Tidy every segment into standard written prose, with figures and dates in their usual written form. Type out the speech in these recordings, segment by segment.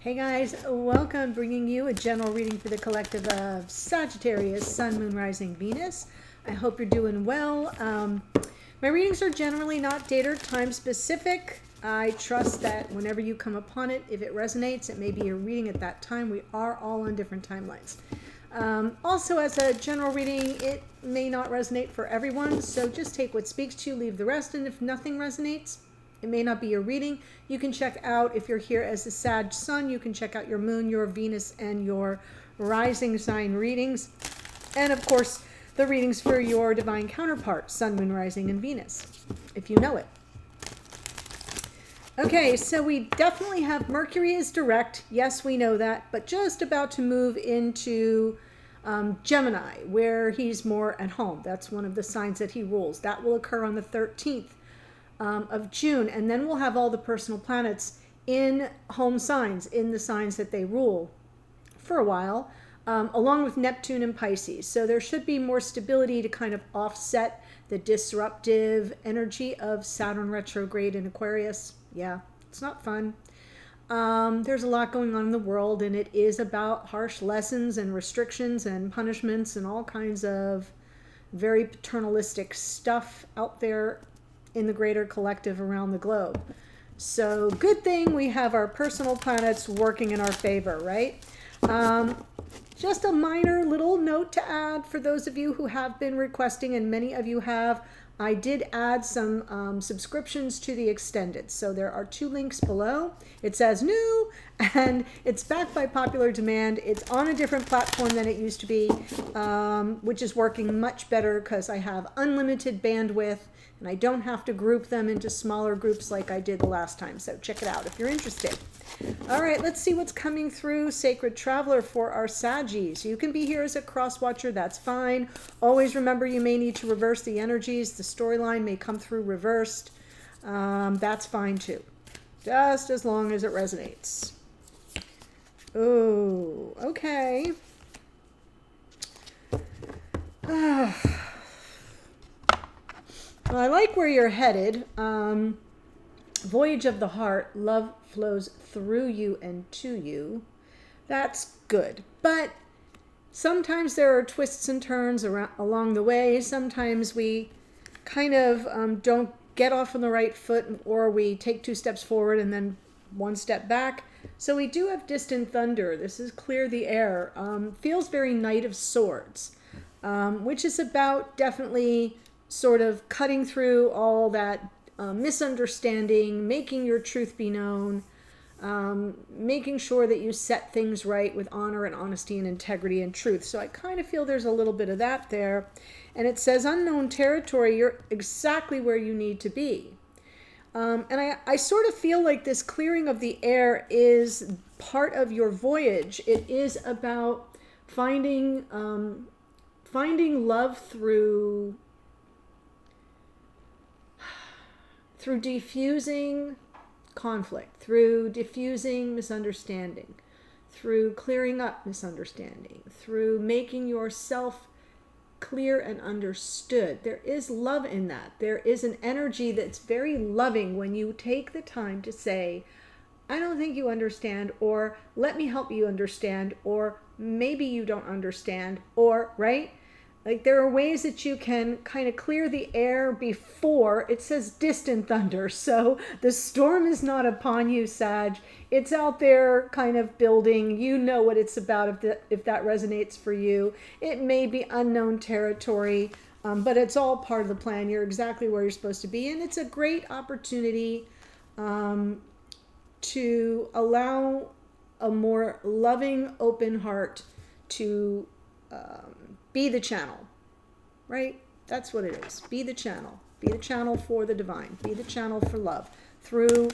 Hey guys, welcome, bringing you a general reading for the collective of Sagittarius, Sun, Moon, Rising, Venus. I hope you're doing well. My readings are generally not date or time specific. I trust that whenever you come upon it, if it resonates, it may be your reading at that time. We are all on different timelines. Also, as a general reading, it may not resonate for everyone, so just take what speaks to you, leave the rest, and if nothing resonates, it may not be your reading. You can check out, if you're here as a Sag Sun, you can check out your Moon, your Venus, and your Rising sign readings. And of course, the readings for your divine counterpart, Sun, Moon, Rising, and Venus, if you know it. Okay, so we definitely have Mercury is direct. Yes, we know that, but just about to move into Gemini, where he's more at home. That's one of the signs that he rules. That will occur on the 13th. Of June, and then we'll have all the personal planets in home signs, in the signs that they rule for a while, along with Neptune and Pisces. So there should be more stability to kind of offset the disruptive energy of Saturn retrograde in Aquarius. Yeah, it's not fun. There's a lot going on in the world, and it is about harsh lessons and restrictions and punishments and all kinds of very paternalistic stuff out there in the greater collective around the globe. So good thing we have our personal planets working in our favor, right? Just a minor little note to add for those of you who have been requesting, and many of you have, I did add some subscriptions to the extended. So there are 2 links below. It says new, and it's backed by popular demand. It's on a different platform than it used to be, which is working much better because I have unlimited bandwidth, and I don't have to group them into smaller groups like I did the last time. So check it out if you're interested. All right, let's see what's coming through Sacred Traveler for our Saggies. You can be here as a cross watcher, that's fine. Always remember you may need to reverse the energies. The storyline may come through reversed. That's fine too, just as long as it resonates. Oh, okay. Well, I like where you're headed. Voyage of the heart, love flows through you and to you. That's good. But sometimes there are twists and turns along the way. Sometimes we kind of don't get off on the right foot, or we take 2 steps forward and then 1 step back. So we do have distant thunder. This is clear the air. Feels very Knight of Swords, which is about definitely sort of cutting through all that misunderstanding, making your truth be known, making sure that you set things right with honor and honesty and integrity and truth. So I kind of feel there's a little bit of that there. And it says unknown territory, you're exactly where you need to be. And I sort of feel like this clearing of the air is part of your voyage. It is about finding love through diffusing conflict, through diffusing misunderstanding, through clearing up misunderstanding, through making yourself clear and understood. There is love in that. There is an energy that's very loving when you take the time to say, I don't think you understand, or let me help you understand, or maybe you don't understand, or, right? Like there are ways that you can kind of clear the air before. It says distant thunder, so the storm is not upon you, Sag. It's out there kind of building. You know what it's about if that resonates for you. It may be unknown territory, but it's all part of the plan. You're exactly where you're supposed to be, and it's a great opportunity to allow a more loving, open heart to be the channel, right? That's what it is. Be the channel. Be the channel for the divine. Be the channel for love through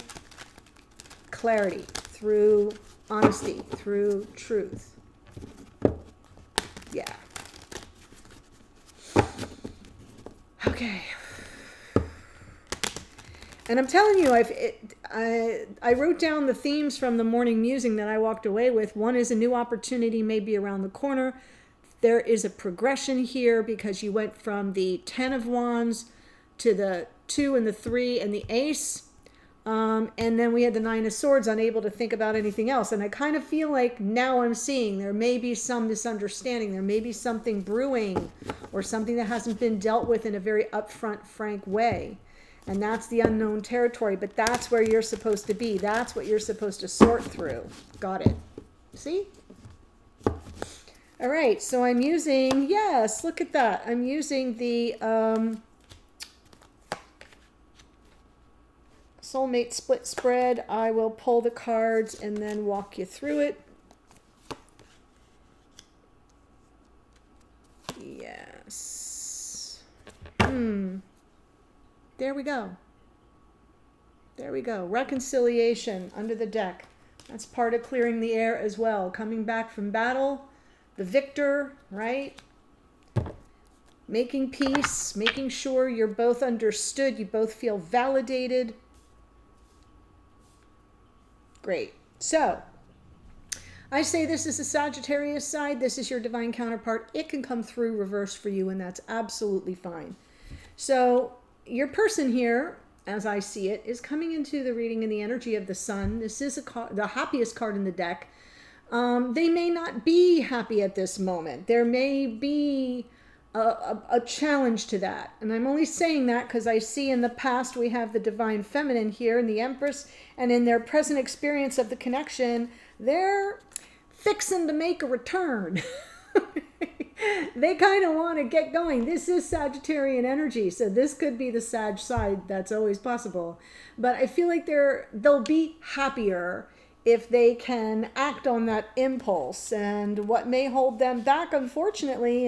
clarity, through honesty, through truth. Yeah. Okay. And I'm telling you, I wrote down the themes from the morning musing that I walked away with. One is a new opportunity may be around the corner. There is a progression here because you went from the 10 of Wands to the 2 and the 3 and the Ace. And then we had the Nine of Swords, unable to think about anything else. And I kind of feel like now I'm seeing there may be some misunderstanding. There may be something brewing or something that hasn't been dealt with in a very upfront, frank way. And that's the unknown territory. But that's where you're supposed to be. That's what you're supposed to sort through. Got it. See? All right. So I'm using, yes, look at that. I'm using the Soulmate Split Spread. I will pull the cards and then walk you through it. Yes. There we go. There we go. Reconciliation under the deck. That's part of clearing the air as well. Coming back from battle, the victor, right? Making peace, making sure you're both understood, you both feel validated. Great. So, I say this is the Sagittarius side. This is your divine counterpart. It can come through reverse for you, and that's absolutely fine. So, your person here, as I see it, is coming into the reading in the energy of the sun. This is the happiest card in the deck. They may not be happy at this moment. There may be a challenge to that. And I'm only saying that because I see in the past we have the divine feminine here and the Empress, and in their present experience of the connection, they're fixing to make a return. They kind of want to get going. This is Sagittarian energy, so this could be the Sag side. That's always possible. But I feel like they'll be happier if they can act on that impulse. And what may hold them back, unfortunately,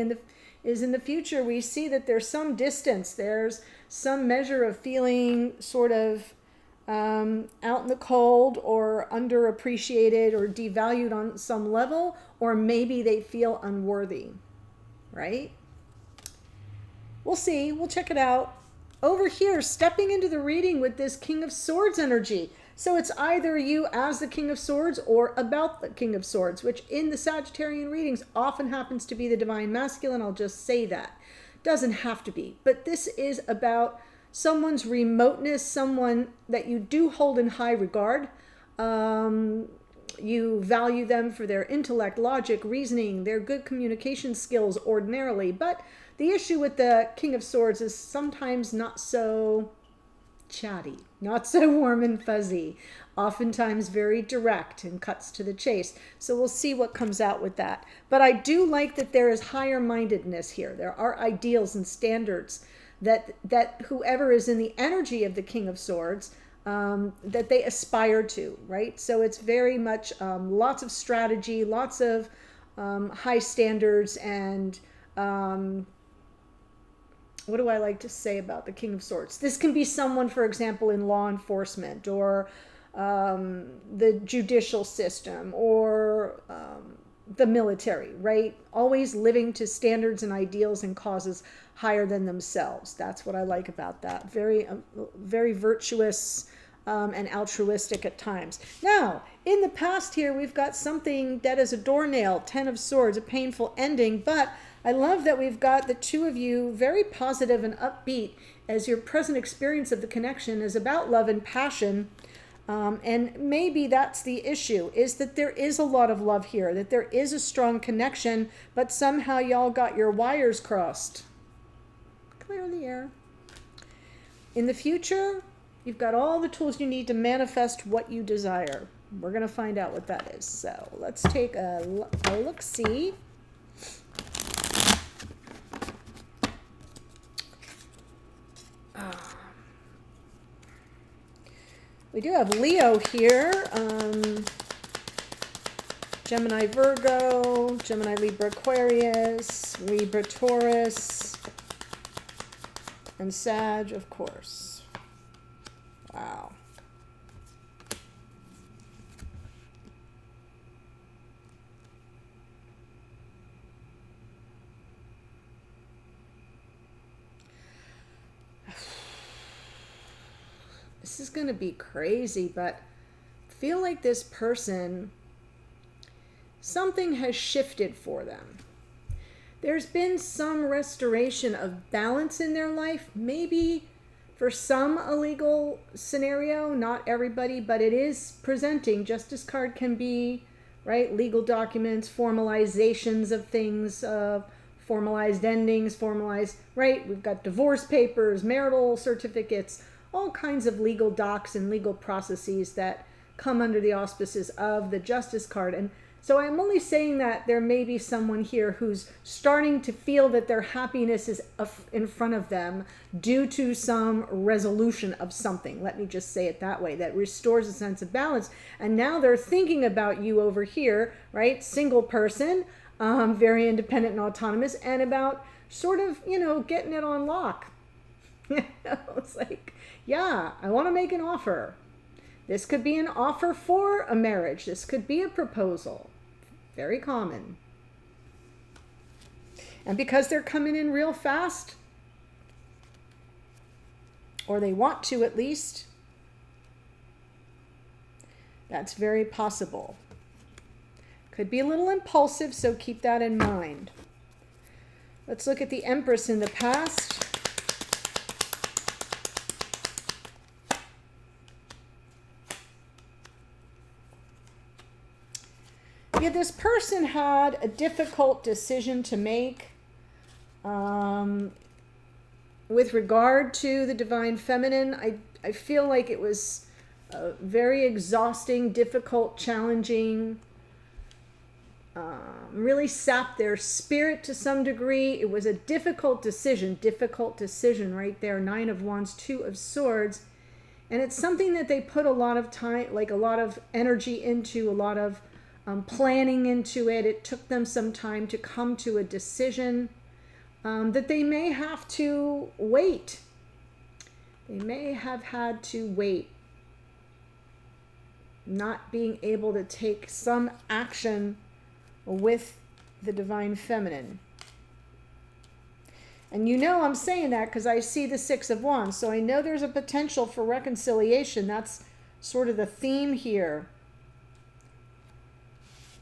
is in the future, we see that there's some distance. There's some measure of feeling sort of out in the cold or underappreciated or devalued on some level, or maybe they feel unworthy, right? We'll see. We'll check it out. Over here, stepping into the reading with this King of Swords energy. So it's either you as the King of Swords or about the King of Swords, which in the Sagittarian readings often happens to be the divine masculine. I'll just say that. Doesn't have to be. But this is about someone's remoteness, someone that you do hold in high regard. You value them for their intellect, logic, reasoning, their good communication skills ordinarily. But the issue with the King of Swords is sometimes not so chatty, not so warm and fuzzy, oftentimes very direct and cuts to the chase. So we'll see what comes out with that. But I do like that there is higher mindedness here. There are ideals and standards that whoever is in the energy of the King of Swords, that they aspire to, right? So it's very much lots of strategy, lots of high standards, and what do I like to say about the King of Swords? This can be someone, for example, in law enforcement or the judicial system or the military, right? Always living to standards and ideals and causes higher than themselves. That's what I like about that. Very, very virtuous and altruistic at times. Now, in the past here, we've got something that is a doornail, 10 of Swords, a painful ending, but I love that we've got the two of you very positive and upbeat as your present experience of the connection is about love and passion. And maybe that's the issue, is that there is a lot of love here, that there is a strong connection, but somehow y'all got your wires crossed. Clear the air. In the future, you've got all the tools you need to manifest what you desire. We're going to find out what that is. So let's take a look-see. We do have Leo here, Gemini, Virgo, Gemini, Libra, Aquarius, Libra, Taurus, and Sag, of course. Wow. This is going to be crazy, but I feel like this person, something has shifted for them. There's been some restoration of balance in their life. Maybe for some a legal scenario, not everybody, but it is presenting. Justice card can be, right, legal documents, formalizations of things, formalized endings, formalized, right? We've got divorce papers, marital certificates, all kinds of legal docs and legal processes that come under the auspices of the Justice card. And so I'm only saying that there may be someone here who's starting to feel that their happiness is in front of them due to some resolution of something. Let me just say it that way, that restores a sense of balance. And now they're thinking about you over here, right? Single person, very independent and autonomous, and about sort of, getting it on lock. It's like, yeah, I want to make an offer. This could be an offer for a marriage. This could be a proposal. Very common. And because they're coming in real fast, or they want to at least, that's very possible. Could be a little impulsive, so keep that in mind. Let's look at the Empress in the past. Yeah, this person had a difficult decision to make with regard to the Divine Feminine. I feel like it was very exhausting, difficult, challenging, really sapped their spirit to some degree. It was a difficult decision right there. 9 of Wands, 2 of Swords. And it's something that they put a lot of time, like a lot of energy into, a lot of planning into it. It took them some time to come to a decision that they may have to wait. They may have had to wait, not being able to take some action with the Divine Feminine. And I'm saying that because I see the 6 of Wands, so I know there's a potential for reconciliation. That's sort of the theme here.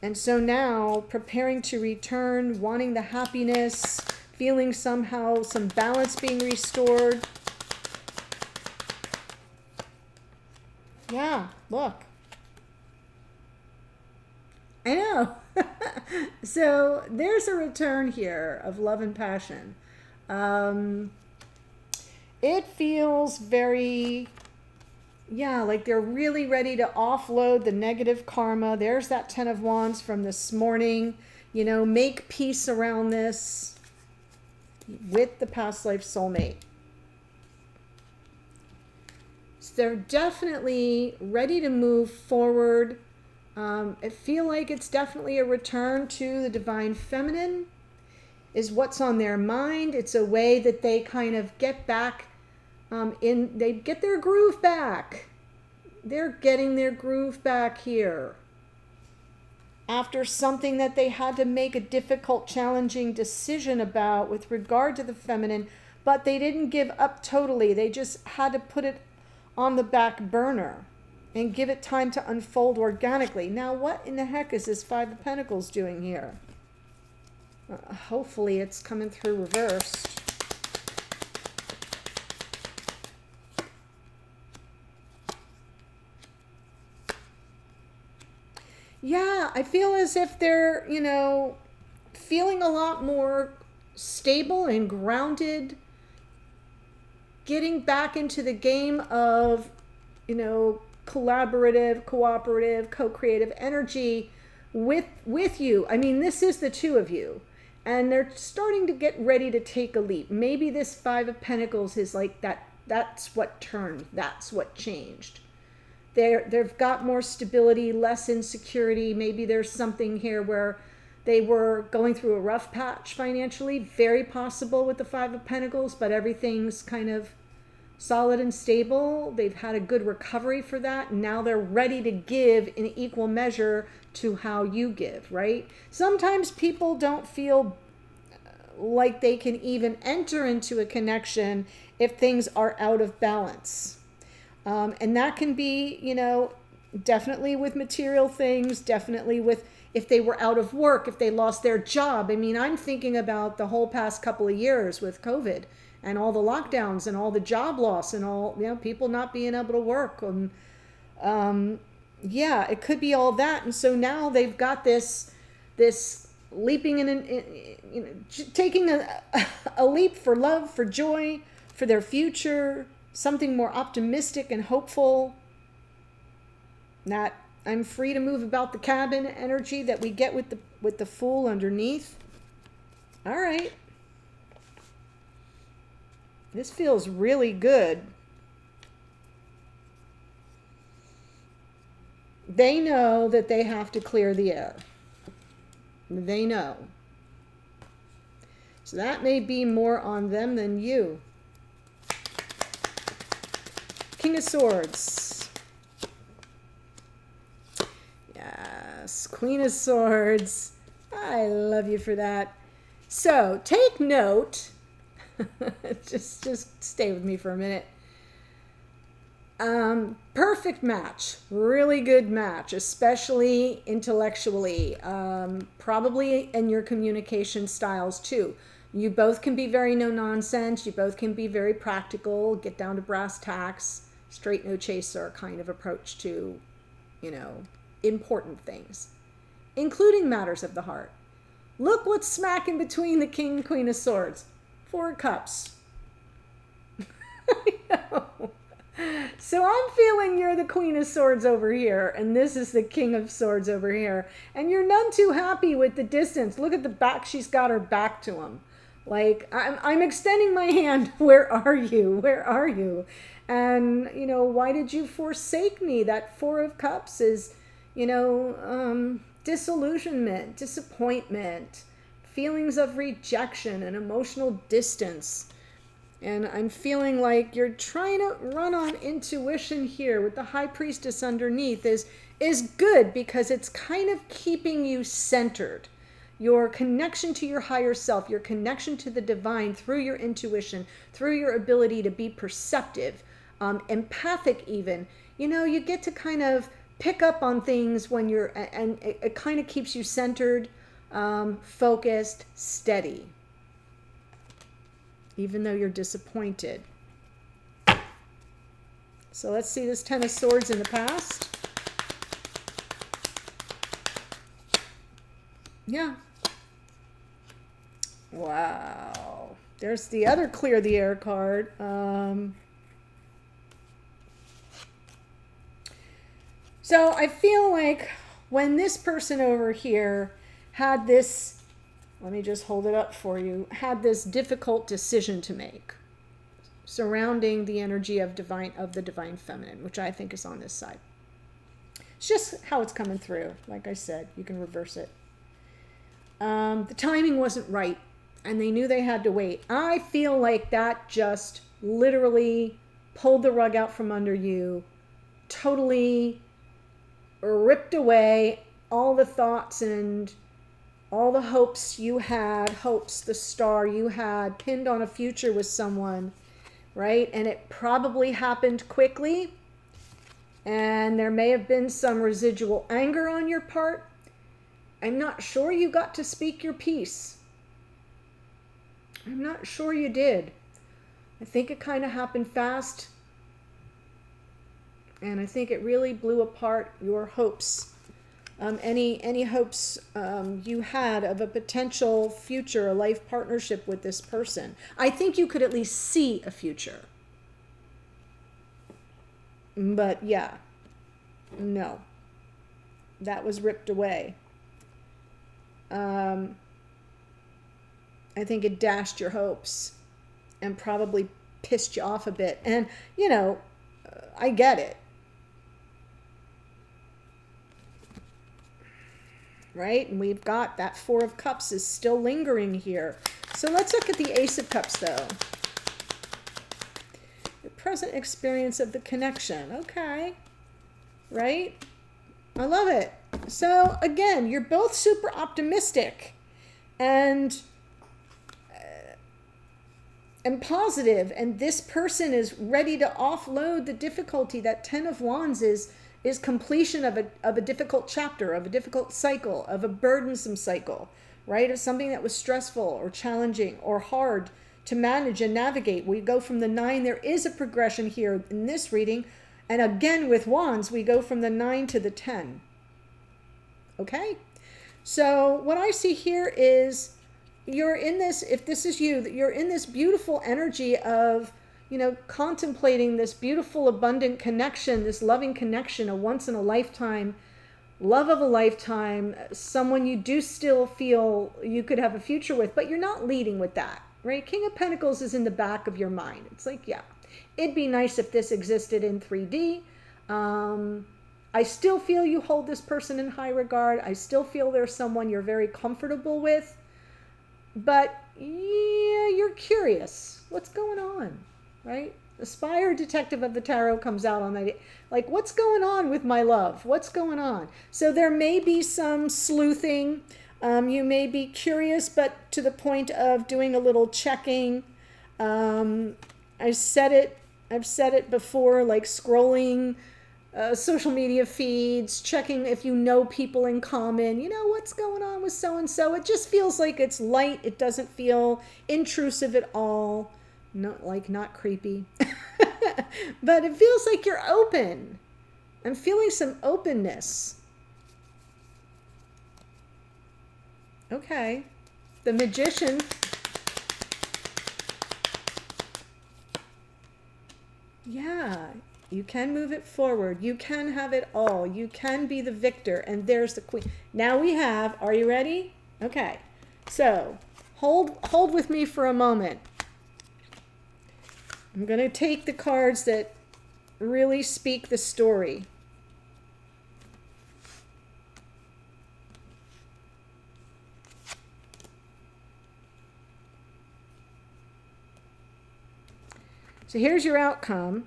And so now, preparing to return, wanting the happiness, feeling somehow some balance being restored. Yeah, look. I know. So there's a return here of love and passion. It feels very... like they're really ready to offload the negative karma. There's that 10 of Wands from this morning. Make peace around this with the past life soulmate. So they're definitely ready to move forward. I feel like it's definitely a return to the Divine Feminine is what's on their mind. It's a way that they kind of get back they get their groove back. They're getting their groove back here. After something that they had to make a difficult, challenging decision about with regard to the feminine, but they didn't give up totally. They just had to put it on the back burner and give it time to unfold organically. Now, what in the heck is this 5 of Pentacles doing here? Hopefully it's coming through reversed. Yeah, I feel as if they're, feeling a lot more stable and grounded, getting back into the game of, collaborative, cooperative, co-creative energy with you. I mean, this is the 2 of you, and they're starting to get ready to take a leap. Maybe this 5 of Pentacles is like that. That's what turned. That's what changed. They've got more stability, less insecurity. Maybe there's something here where they were going through a rough patch financially. Very possible with the 5 of Pentacles, but everything's kind of solid and stable. They've had a good recovery for that. Now they're ready to give in equal measure to how you give, right? Sometimes people don't feel like they can even enter into a connection if things are out of balance. And that can be, definitely with material things, definitely with if they were out of work, if they lost their job. I mean, I'm thinking about the whole past couple of years with COVID and all the lockdowns and all the job loss and all, people not being able to work. And yeah, it could be all that. And so now they've got this leaping taking a leap for love, for joy, for their future, something more optimistic and hopeful. That I'm free to move about the cabin energy that we get with the Fool underneath. All right. This feels really good. They know that they have to clear the air. They know. So that may be more on them than you. King of Swords. Yes, Queen of Swords. I love you for that. So take note. just stay with me for a minute. Perfect match, really good match, especially intellectually, probably in your communication styles too. You both can be very no nonsense. You both can be very practical, get down to brass tacks, straight no chaser kind of approach to, important things, including matters of the heart. Look what's smacking between the King and Queen of Swords. 4 cups. I know. So I'm feeling you're the Queen of Swords over here, and this is the King of Swords over here. And you're none too happy with the distance. Look at the back. She's got her back to him. Like, I'm extending my hand. Where are you? Where are you? And, why did you forsake me? That 4 of Cups is, disillusionment, disappointment, feelings of rejection and emotional distance. And I'm feeling like you're trying to run on intuition here with the High Priestess underneath is good because it's kind of keeping you centered. Your connection to your higher self, your connection to the divine through your intuition, through your ability to be perceptive, empathic even. You get to kind of pick up on things when and it kind of keeps you centered, focused, steady. Even though you're disappointed. So let's see this 10 of Swords in the past. Yeah. Wow. There's the other clear the air card. So I feel like when this person over here had this, let me just hold it up for you, had this difficult decision to make surrounding the energy of the divine feminine, which I think is on this side. It's just how it's coming through. Like I said, you can reverse it. The timing wasn't right, and they knew they had to wait. I feel like that just literally pulled the rug out from under you, totally ripped away all the thoughts and all the hopes you had, the star you had pinned on a future with someone, right? And it probably happened quickly. And there may have been some residual anger on your part. I'm not sure you got to speak your piece. I'm not sure you did. I think it kind of happened fast. And I think it really blew apart your hopes. Any hopes you had of a potential future, a life partnership with this person. I think you could at least see a future. But yeah, no, that was ripped away. I think it dashed your hopes and probably pissed you off a bit. And, I get it. Right? And we've got that 4 of Cups is still lingering here. So let's look at the Ace of Cups, though. The present experience of the connection. Okay. Right? I love it. So, again, you're both super optimistic and positive. And this person is ready to offload the difficulty. That 10 of Wands is is completion of a difficult chapter, of a difficult cycle, of a burdensome cycle, right? Of something that was stressful or challenging or hard to manage and navigate. We go from the 9. There is a progression here in this reading. And again, with wands, we go from the 9 to the 10. Okay? So what I see here is you're in this, if this is you, you're in this beautiful energy of, contemplating this beautiful, abundant connection, this loving connection, a once in a lifetime, love of a lifetime, someone you do still feel you could have a future with, but you're not leading with that, right? King of Pentacles is in the back of your mind. It's like, yeah, it'd be nice if this existed in 3D. I still feel you hold this person in high regard. I still feel there's someone you're very comfortable with, but yeah, you're curious. What's going on? Right? The Spire Detective of the Tarot comes out on that. Like, what's going on with my love? What's going on? So there may be some sleuthing. You may be curious, but to the point of doing a little checking. I've said it before, like scrolling social media feeds, checking if you know people in common. What's going on with so-and-so? It just feels like it's light. It doesn't feel intrusive at all. Not creepy, but it feels like you're open. I'm feeling some openness. Okay. The Magician. Yeah, you can move it forward. You can have it all. You can be the victor. And there's the Queen. Now we have, are you ready? Okay. So hold with me for a moment. I'm going to take the cards that really speak the story. So here's your outcome.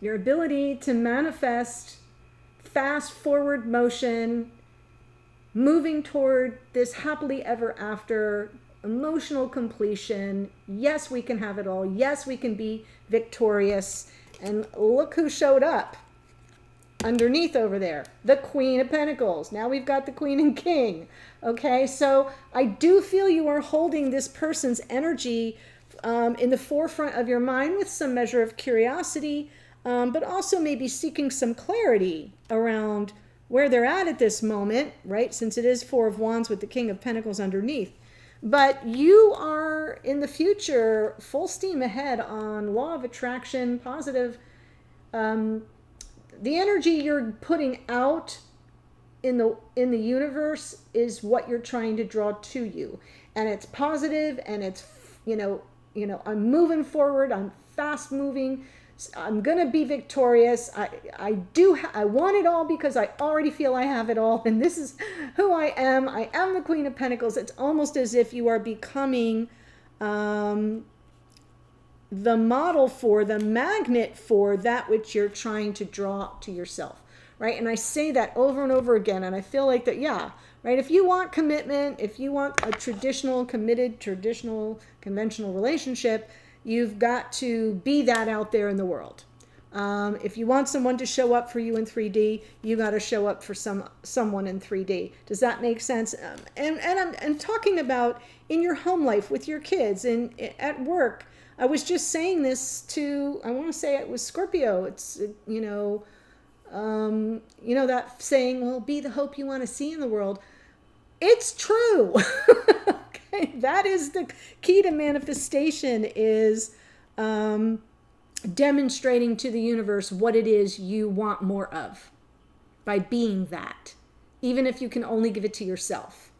Your ability to manifest fast forward motion, moving toward this happily ever after, emotional completion. Yes, we can have it all. Yes, we can be victorious. And look who showed up underneath over there, the Queen of Pentacles. Now we've got the Queen and King. Okay, so I do feel you are holding this person's energy in the forefront of your mind with some measure of curiosity, but also maybe seeking some clarity around where they're at this moment, right? Since it is 4 of Wands with the King of Pentacles underneath. But you are in the future full steam ahead on law of attraction, positive. The energy you're putting out in the universe is what you're trying to draw to you, and it's positive, and it's I'm moving forward. I'm fast moving. I'm gonna be victorious. I want it all because I already feel I have it all, and this is who I am. I am the Queen of Pentacles. It's almost as if you are becoming the model for, the magnet for that which you're trying to draw to yourself, right? And I say that over and over again, and I feel like that, yeah, right? If you want commitment, if you want a traditional, committed, conventional relationship, you've got to be that out there in the world. If you want someone to show up for you in 3D, you got to show up for someone in 3D. Does that make sense? And I'm talking about in your home life with your kids and at work. I was just saying this to, I want to say it was Scorpio. It's, that saying, well, be the hope you want to see in the world. It's true. Okay, that is the key to manifestation, is demonstrating to the universe what it is you want more of by being that, even if you can only give it to yourself,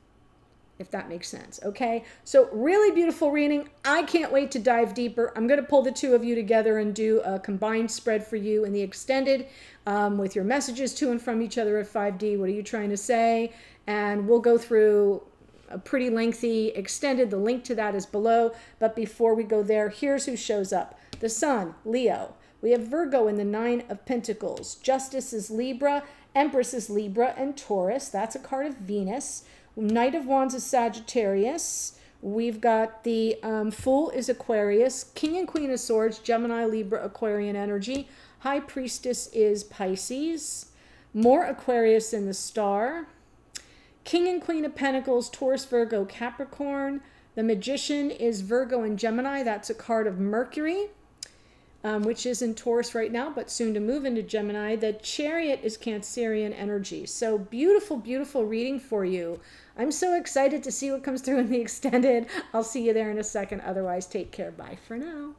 if that makes sense. Okay, so really beautiful reading. I can't wait to dive deeper. I'm going to pull the two of you together and do a combined spread for you in the extended, with your messages to and from each other at 5D. What are you trying to say? And we'll go through a pretty lengthy extended. The link to that is below. But before we go there, here's who shows up. The Sun, Leo. We have Virgo in the 9 of Pentacles. Justice is Libra. Empress is Libra and Taurus. That's a card of Venus. Knight of Wands is Sagittarius. We've got the Fool is Aquarius. King and Queen of Swords, Gemini, Libra, Aquarian energy. High Priestess is Pisces. More Aquarius in the star. King and Queen of Pentacles, Taurus, Virgo, Capricorn. The Magician is Virgo and Gemini. That's a card of Mercury, which is in Taurus right now, but soon to move into Gemini. The Chariot is Cancerian energy. So beautiful, beautiful reading for you. I'm so excited to see what comes through in the extended. I'll see you there in a second. Otherwise, take care. Bye for now.